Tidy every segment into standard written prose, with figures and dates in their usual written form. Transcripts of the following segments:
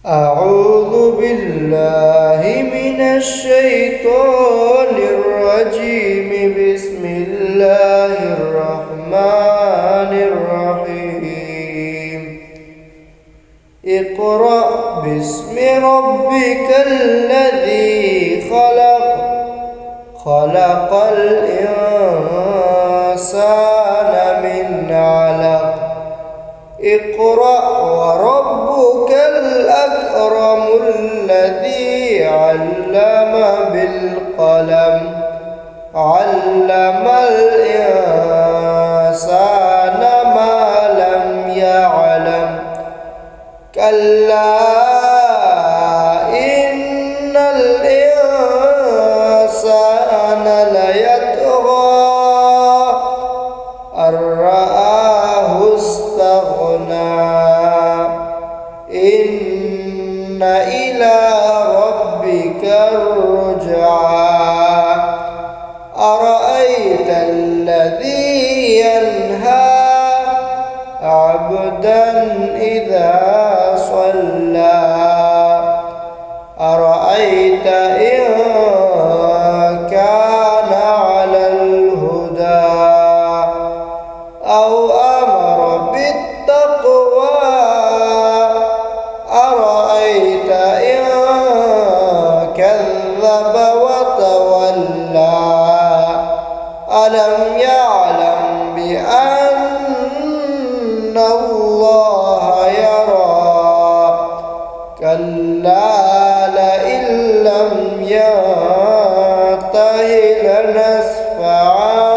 أعوذ بالله من الشيطان الرجيم. بسم الله الرحمن الرحيم. اقرأ باسم ربك الذي خلق، خلق الإنسان من علق. اقرأ وربك الأكرم الذي علم بالقلم، علم الإنسان ما لم يعلم. كلا إن الإنسان ليطغى أن رآه استغنى. إن إلى ربك الرجعى. أرأيت الذي ينهى عبدا إذا صلى. أرأيت إن كان على الهدى أو أمر بالتقوى. أرأيت إن كذب وتولى. ألم يعلم بأن الله يرى. كلا لئن لم ينته لنسفعا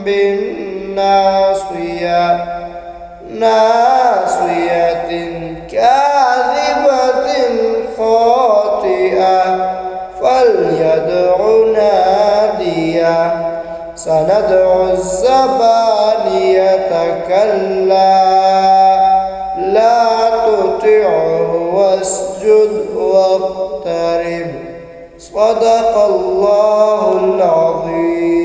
بالناصية، ناصية كاذبة خاطئة. فليدع ناديه. سندع الزبانية. كلا لا تطعه واسجد واقترب. صدق الله العظيم.